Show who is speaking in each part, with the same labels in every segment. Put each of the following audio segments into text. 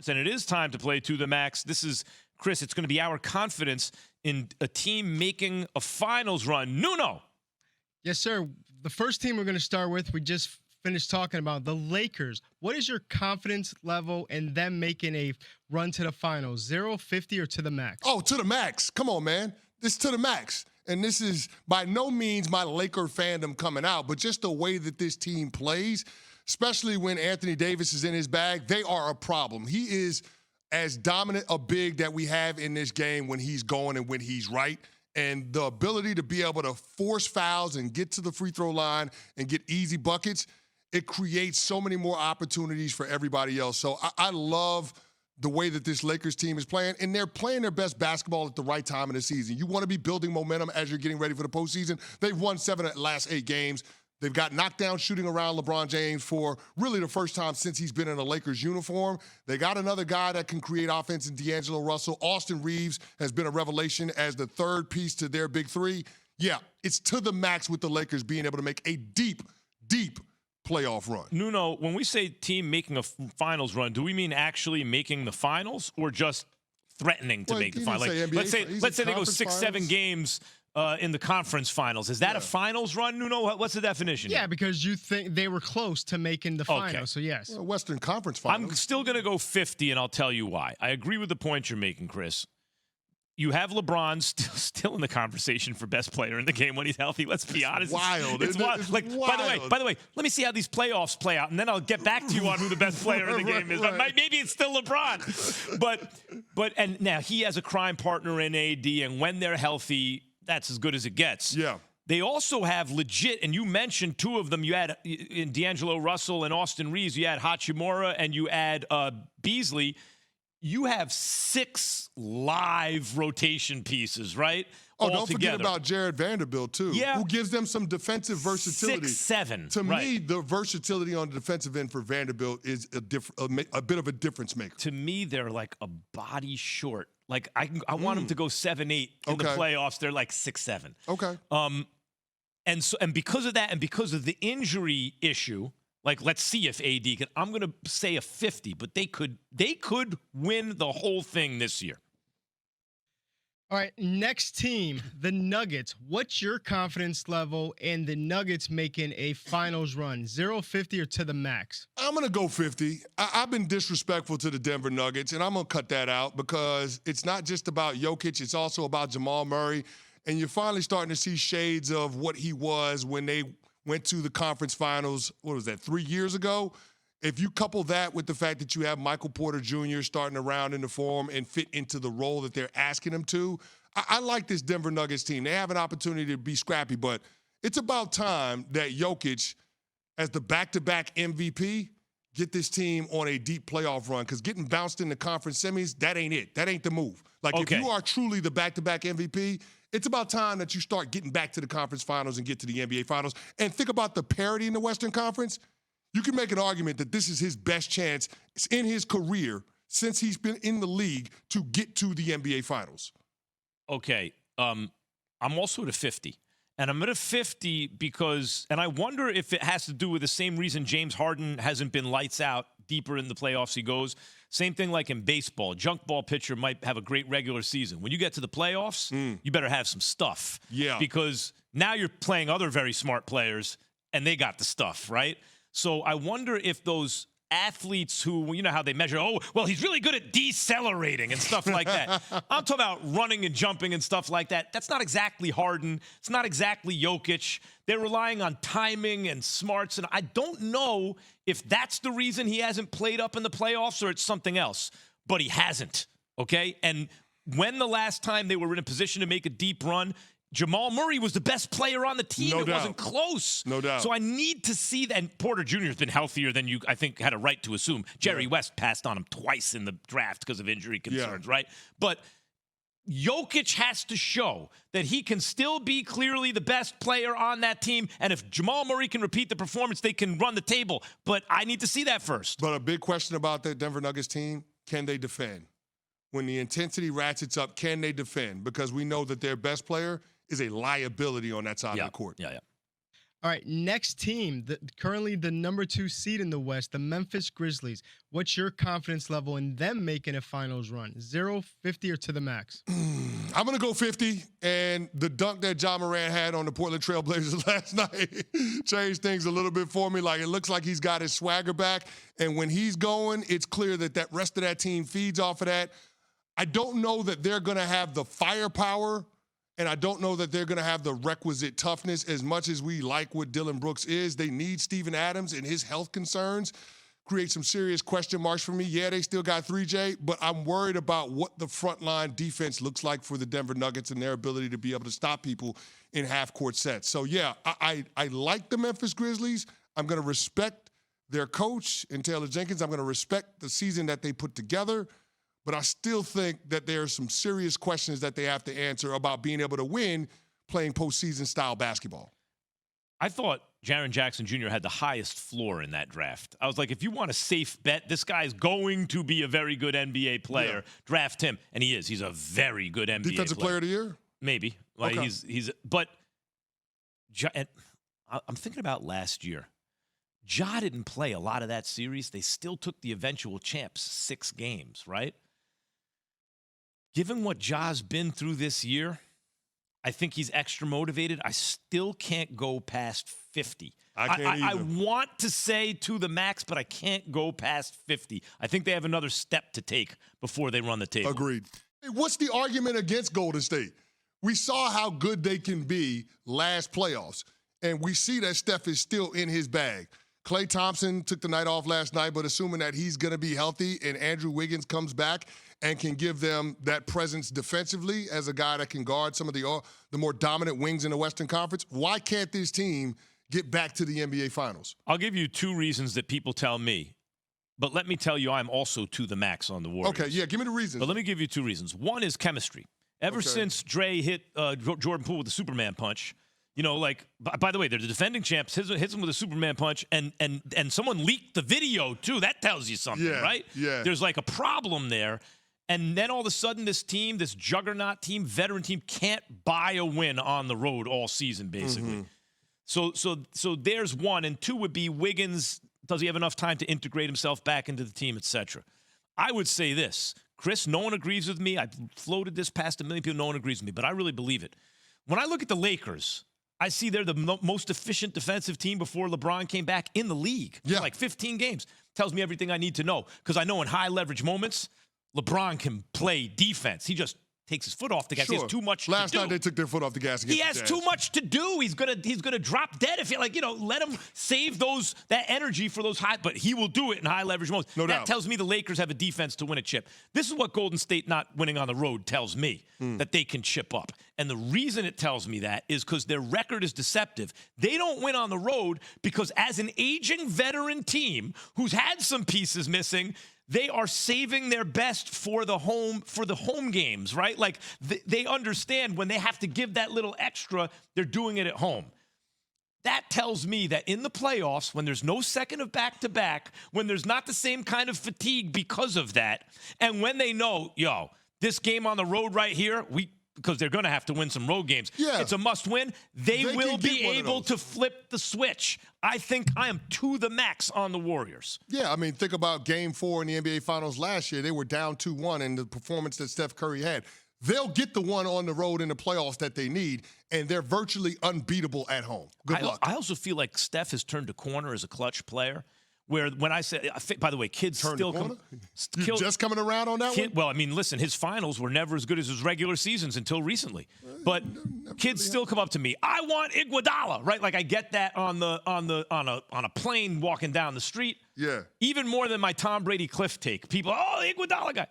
Speaker 1: And it is time to play to the max. This is, Chris, it's going to be our confidence in a team making a finals run. Nuno.
Speaker 2: Yes, sir. The first team we're going to start with, we just finished talking about, the Lakers. What is your confidence level in them making a run to the finals? 0, 50, or to the max?
Speaker 3: Oh, to the max. Come on, man. This is to the max. And this is by no means my Laker fandom coming out, but just the way that this team plays, especially when Anthony Davis is in his bag, they are a problem. He is as dominant a big that we have in this game when he's going and when he's right. And the ability to be able to force fouls and get to the free throw line and get easy buckets, it creates so many more opportunities for everybody else. So I love the way that this Lakers team is playing, and they're playing their best basketball at the right time in the season. You want to be building momentum as you're getting ready for the postseason. They've won 7 of the last 8 games. They've got knockdown shooting around LeBron James for really the first time since he's been in a Lakers uniform. They got another guy that can create offense in D'Angelo Russell. Austin Reeves has been a revelation as the third piece to their big three. Yeah, it's to the max with the Lakers being able to make a deep, deep playoff run.
Speaker 1: Nuno, when we say team making a finals run, do we mean actually making the finals or just threatening to make the finals? Like, let's say they go 6-7 games in the conference finals. Is that a finals run, Nuno? What's the definition?
Speaker 2: Yeah, because you think they were close to making the finals, so yes.
Speaker 3: Well, Western Conference finals.
Speaker 1: I'm still going to go 50, and I'll tell you why. I agree with the point you're making, Chris. You have LeBron still in the conversation for best player in the game when he's healthy. Let's be honest.
Speaker 3: Wild.
Speaker 1: It's wild.
Speaker 3: It's
Speaker 1: like,
Speaker 3: wild.
Speaker 1: By the way, let me see how these playoffs play out, and then I'll get back to you on who the best player in the game is. Right. Maybe it's still LeBron. But now he has a crime partner in AD, and when they're healthy, that's as good as it gets.
Speaker 3: Yeah.
Speaker 1: They also have legit, and you mentioned 2 of them. You had in D'Angelo Russell and Austin Reeves. You had Hachimura, and you add Beasley. You have 6 live rotation pieces, right?
Speaker 3: Oh, don't forget about Jared Vanderbilt, too, who gives them some defensive versatility.
Speaker 1: 6-7.
Speaker 3: To me, the versatility on the defensive end for Vanderbilt is a bit of a difference maker.
Speaker 1: To me, they're like a body short. Like, I want them to go 7-8 in the playoffs. They're like 6-7.
Speaker 3: Okay.
Speaker 1: And because of that and because of the injury issue, like, let's see if AD can. I'm going to say a 50, but they could win the whole thing this year.
Speaker 2: All right, next team, the Nuggets. What's your confidence level in the Nuggets making a finals run? 0, 50, or to the max?
Speaker 3: I'm going to go 50. I've been disrespectful to the Denver Nuggets, and I'm going to cut that out because it's not just about Jokic. It's also about Jamal Murray. And you're finally starting to see shades of what he was when they went to the conference finals, 3 years ago? If you couple that with the fact that you have Michael Porter Jr. starting around in the form and fit into the role that they're asking him to, I like this Denver Nuggets team. They have an opportunity to be scrappy, but it's about time that Jokic, as the back-to-back MVP, get this team on a deep playoff run, because getting bounced in the conference semis, that ain't it. That ain't the move. Like, if you are truly the back-to-back MVP, it's about time that you start getting back to the conference finals and get to the NBA finals. And think about the parity in the Western Conference. You can make an argument that this is his best chance in his career since he's been in the league to get to the NBA finals.
Speaker 1: Okay. I'm also at a 50. And I'm at a 50 because, and I wonder if it has to do with the same reason James Harden hasn't been lights out deeper in the playoffs he goes. Same thing like in baseball. Junk ball pitcher might have a great regular season. When you get to the playoffs, you better have some stuff.
Speaker 3: Yeah.
Speaker 1: Because now you're playing other very smart players, and they got the stuff, right? So I wonder if those athletes who, you know how they measure, oh, well, he's really good at decelerating and stuff like that. I'm talking about running and jumping and stuff like that. That's not exactly Harden. It's not exactly Jokic. They're relying on timing and smarts, and I don't know if that's the reason he hasn't played up in the playoffs or it's something else, but he hasn't, okay? And when the last time they were in a position to make a deep run, Jamal Murray was the best player on the team.
Speaker 3: No
Speaker 1: doubt. Wasn't close.
Speaker 3: No doubt.
Speaker 1: So I need to see that. And Porter Jr. has been healthier than you, I think, had a right to assume. Jerry West passed on him twice in the draft because of injury concerns, right? But Jokic has to show that he can still be clearly the best player on that team. And if Jamal Murray can repeat the performance, they can run the table. But I need to see that first.
Speaker 3: But a big question about the Denver Nuggets team, can they defend? When the intensity ratchets up, can they defend? Because we know that their best player is a liability on that side of the court.
Speaker 1: Yeah.
Speaker 2: All right, next team, currently the number 2 seed in the West, the Memphis Grizzlies. What's your confidence level in them making a finals run? 0, 50, or to the max?
Speaker 3: I'm going to go 50, and the dunk that John Moran had on the Portland Trail Blazers last night changed things a little bit for me. Like, it looks like he's got his swagger back, and when he's going, it's clear that that rest of that team feeds off of that. I don't know that they're going to have the firepower, and I don't know that they're going to have the requisite toughness. As much as we like what Dylan Brooks is, they need Steven Adams, and his health concerns create some serious question marks for me. Yeah, they still got 3J, but I'm worried about what the frontline defense looks like for the Denver Nuggets and their ability to be able to stop people in half-court sets. So, yeah, I like the Memphis Grizzlies. I'm going to respect their coach and Taylor Jenkins. I'm going to respect the season that they put together. But I still think that there are some serious questions that they have to answer about being able to win playing postseason-style basketball.
Speaker 1: I thought Jaren Jackson Jr. had the highest floor in that draft. I was like, if you want a safe bet, this guy's going to be a very good NBA player. Yeah. Draft him, and he is. He's a very good NBA
Speaker 3: Defensive player of the year?
Speaker 1: Maybe. Like
Speaker 3: okay.
Speaker 1: But I'm thinking about last year. Ja didn't play a lot of that series. They still took the eventual champs 6 games, right? Given what Ja's been through this year, I think he's extra motivated. I still can't go past 50.
Speaker 3: I can't either.
Speaker 1: I want to say to the max, but I can't go past 50. I think they have another step to take before they run the table.
Speaker 3: Agreed. Hey, what's the argument against Golden State? We saw how good they can be last playoffs, and we see that Steph is still in his bag. Klay Thompson took the night off last night, but assuming that he's going to be healthy and Andrew Wiggins comes back and can give them that presence defensively as a guy that can guard some of the more dominant wings in the Western Conference, why can't this team get back to the NBA Finals?
Speaker 1: I'll give you 2 reasons that people tell me, but let me tell you I'm also to the max on the Warriors.
Speaker 3: Okay, yeah, give me the reasons.
Speaker 1: But let me give you 2 reasons. One is chemistry. Ever since Dre hit Jordan Poole with the Superman punch, you know, like, by the way, they're the defending champs, hits him with a Superman punch, and someone leaked the video, too. That tells you something, right?
Speaker 3: Yeah.
Speaker 1: There's like a problem there. And then all of a sudden, this team, this juggernaut team, veteran team, can't buy a win on the road all season, basically. Mm-hmm. So there's one. And 2 would be Wiggins, does he have enough time to integrate himself back into the team, et cetera? I would say this. Chris, no one agrees with me. I've floated this past a million people. No one agrees with me, but I really believe it. When I look at the Lakers, I see they're the most efficient defensive team before LeBron came back in the league. Yeah. For like 15 games. Tells me everything I need to know. Because I know in high leverage moments, LeBron can play defense. He just takes his foot off the gas.
Speaker 3: Sure.
Speaker 1: He has too much to do.
Speaker 3: Last night they took their foot off the gas against
Speaker 1: He has too much to do. He's gonna drop dead if you let him save that energy for those high, but he will do it in high leverage moments.
Speaker 3: No doubt.
Speaker 1: That tells me the Lakers have a defense to win a chip. This is what Golden State not winning on the road tells me, that they can chip up. And the reason it tells me that is because their record is deceptive. They don't win on the road because as an aging veteran team who's had some pieces missing, they are saving their best for the home games, right? Like they understand when they have to give that little extra, they're doing it at home. That tells me that in the playoffs, when there's no second of back-to-back, when there's not the same kind of fatigue because of that, and when they know, this game on the road right here, because they're going to have to win some road games. Yeah. It's a must-win. They will be able to flip the switch. I think I am to the max on the Warriors.
Speaker 3: Yeah, I mean, think about Game 4 in the NBA Finals last year. They were down 2-1 in the performance that Steph Curry had. They'll get the one on the road in the playoffs that they need, and they're virtually unbeatable at home. Good luck.
Speaker 1: I also feel like Steph has turned a corner as a clutch player. Where when I say, by the way, kids still
Speaker 3: just coming around on that one?
Speaker 1: Well, I mean, listen, his finals were never as good as his regular seasons until recently. But kids still come up to me. I want Iguodala, right? Like I get that on a plane walking down the street.
Speaker 3: Yeah.
Speaker 1: Even more than my Tom Brady Cliff take. People, the Iguodala guy,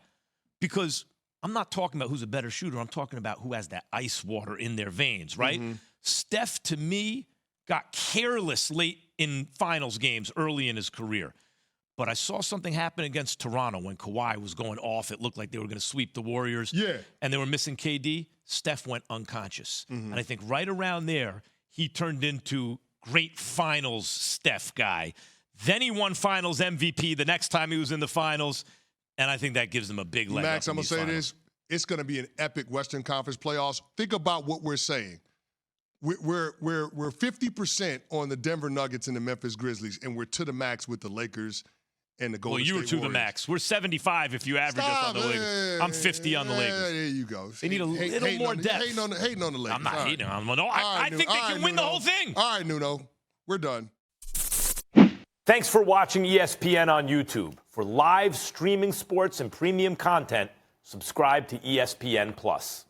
Speaker 1: because I'm not talking about who's a better shooter. I'm talking about who has that ice water in their veins, right? Mm-hmm. Steph, to me, got careless late in finals games early in his career. But I saw something happen against Toronto when Kawhi was going off. It looked like they were going to sweep the Warriors.
Speaker 3: Yeah.
Speaker 1: And they were missing KD. Steph went unconscious. Mm-hmm. And I think right around there, he turned into great finals Steph guy. Then he won finals MVP the next time he was in the finals. And I think that gives them a big leg
Speaker 3: Max,
Speaker 1: up
Speaker 3: I'm going to say this. It's going to be an epic Western Conference playoffs. Think about what we're saying. we're 50% on the Denver Nuggets and the Memphis Grizzlies, and we're to the max with the Lakers and the Golden State Warriors.
Speaker 1: Well, you were to the max. We're 75 if you average us on the Lakers. I'm 50 on the Lakers.
Speaker 3: There you go.
Speaker 1: They need a little more depth.
Speaker 3: Hating on the Lakers.
Speaker 1: I'm not hating on them. No, I think they can win the whole thing.
Speaker 3: All right, Nuno. We're done.
Speaker 4: Thanks for watching ESPN on YouTube. For live streaming sports and premium content, subscribe to ESPN+.